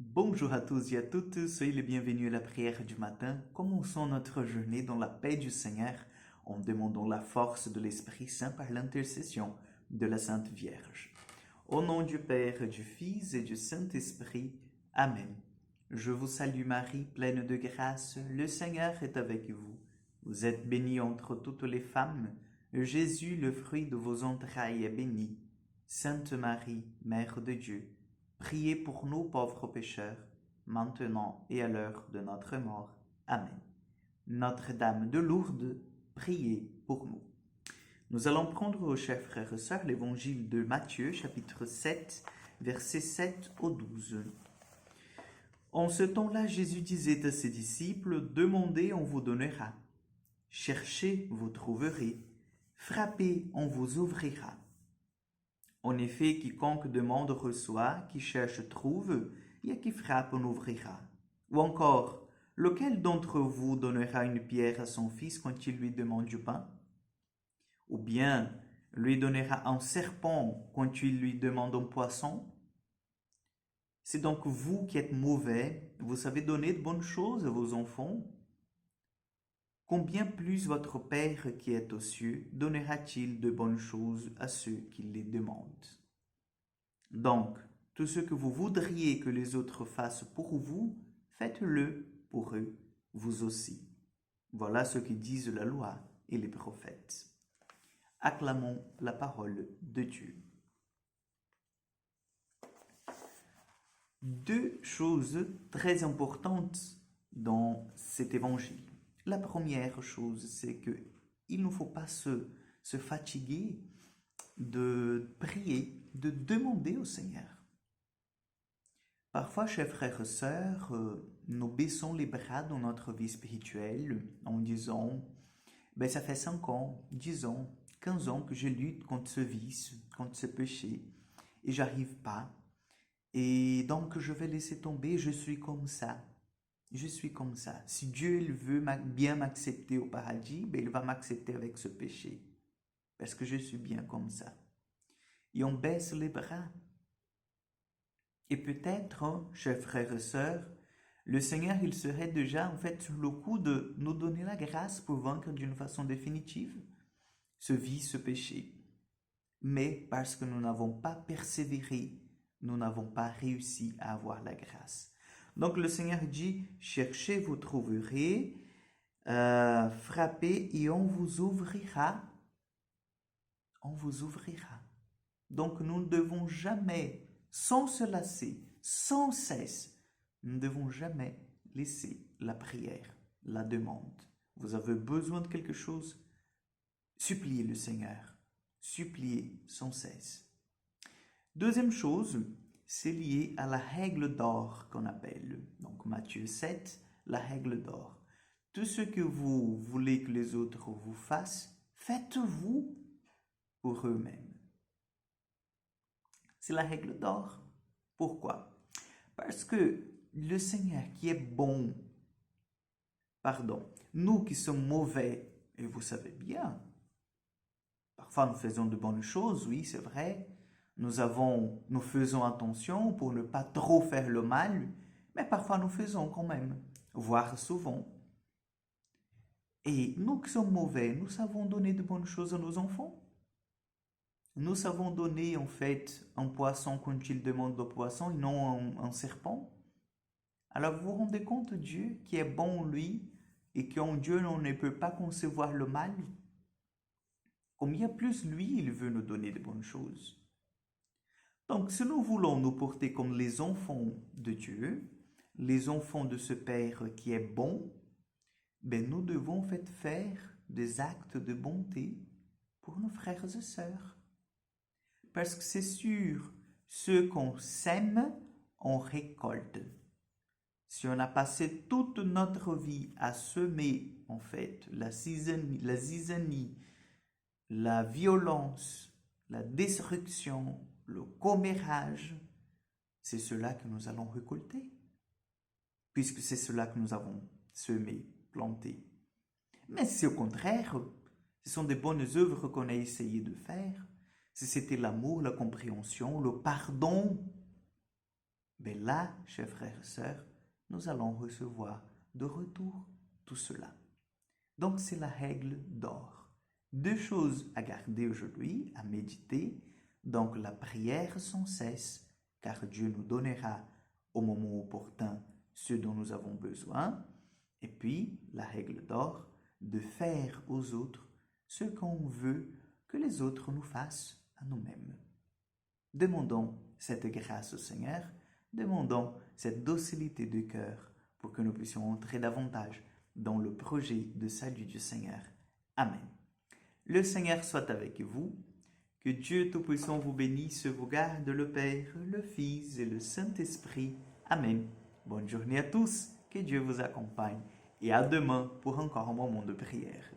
Bonjour à tous et à toutes, soyez les bienvenus à la prière du matin. Commençons notre journée dans la paix du Seigneur en demandant la force de l'Esprit Saint par l'intercession de la Sainte Vierge. Au nom du Père, du Fils et du Saint-Esprit. Amen. Je vous salue Marie, pleine de grâce, le Seigneur est avec vous. Vous êtes bénie entre toutes les femmes, et Jésus, le fruit de vos entrailles, est béni. Sainte Marie, Mère de Dieu, priez pour nous pauvres pécheurs, maintenant et à l'heure de notre mort. Amen. Notre-Dame de Lourdes, priez pour nous. Nous allons prendre, chers frères et sœurs, l'évangile de Matthieu, chapitre 7, versets 7 au 12. En ce temps-là, Jésus disait à ses disciples, « Demandez, on vous donnera. Cherchez, vous trouverez. Frappez, on vous ouvrira. » En effet, quiconque demande reçoit, qui cherche trouve, et à qui frappe on ouvrira. Ou encore, lequel d'entre vous donnera une pierre à son fils quand il lui demande du pain? Ou bien lui donnera un serpent quand il lui demande un poisson? C'est donc vous qui êtes mauvais, vous savez donner de bonnes choses à vos enfants? Combien plus votre Père qui est aux cieux donnera-t-il de bonnes choses à ceux qui les demandent? Donc, tout ce que vous voudriez que les autres fassent pour vous, faites-le pour eux, vous aussi. Voilà ce que disent la loi et les prophètes. Acclamons la parole de Dieu. Deux choses très importantes dans cet évangile. La première chose, c'est que il ne faut pas se fatiguer de prier, de demander au Seigneur. Parfois, chers frères et sœurs, nous baissons les bras dans notre vie spirituelle en disant « ça fait 5 ans, 10 ans, 15 ans que je lutte contre ce vice, contre ce péché, et j'arrive pas. Et donc, je vais laisser tomber, je suis comme ça. Je suis comme ça. Si Dieu il veut bien m'accepter au paradis, il va m'accepter avec ce péché, parce que je suis bien comme ça. » Et on baisse les bras. Et peut-être, chers frères et sœurs, le Seigneur, il serait déjà en fait sur le coup de nous donner la grâce pour vaincre d'une façon définitive ce vice, ce péché. Mais parce que nous n'avons pas persévéré, nous n'avons pas réussi à avoir la grâce. Donc le Seigneur dit, cherchez, vous trouverez, frappez et on vous ouvrira. On vous ouvrira. Donc nous ne devons jamais, sans se lasser, sans cesse, nous ne devons jamais laisser la prière, la demande. Vous avez besoin de quelque chose, suppliez le Seigneur, suppliez sans cesse. Deuxième chose, c'est lié à la règle d'or qu'on appelle, donc Matthieu 7, la règle d'or. Tout ce que vous voulez que les autres vous fassent, faites-vous pour eux-mêmes. C'est la règle d'or. Pourquoi? Parce que le Seigneur qui est bon, nous qui sommes mauvais, et vous savez bien, parfois nous faisons de bonnes choses, oui, c'est vrai, nous faisons attention pour ne pas trop faire le mal, mais parfois nous faisons quand même, voire souvent. Et nous qui sommes mauvais, nous savons donner de bonnes choses à nos enfants. Nous savons donner en fait un poisson quand il demande le poisson et non un serpent. Alors vous vous rendez compte Dieu qui est bon lui et qu'en Dieu on ne peut pas concevoir le mal? Combien plus lui il veut nous donner de bonnes choses. Donc si nous voulons nous porter comme les enfants de Dieu, les enfants de ce Père qui est bon, nous devons en fait faire des actes de bonté pour nos frères et sœurs. Parce que c'est sûr, ce qu'on sème, on récolte. Si on a passé toute notre vie à semer, en fait, la zizanie, la violence, la destruction, le commérage, c'est cela que nous allons récolter. Puisque c'est cela que nous avons semé, planté. Mais si au contraire, ce sont des bonnes œuvres qu'on a essayé de faire, si c'était l'amour, la compréhension, le pardon, Mais là, chers frères et sœurs, nous allons recevoir de retour tout cela. Donc, c'est la règle d'or. Deux choses à garder aujourd'hui, à méditer. Donc, la prière sans cesse, car Dieu nous donnera au moment opportun ce dont nous avons besoin. Et puis, la règle d'or, de faire aux autres ce qu'on veut que les autres nous fassent à nous-mêmes. Demandons cette grâce au Seigneur, demandons cette docilité de cœur pour que nous puissions entrer davantage dans le projet de salut du Seigneur. Amen. Le Seigneur soit avec vous. Que Dieu Tout-Puissant vous bénisse, vous garde, le Père, le Fils et le Saint-Esprit. Amen. Bonne journée à tous, que Dieu vous accompagne et à demain pour encore un moment de prière.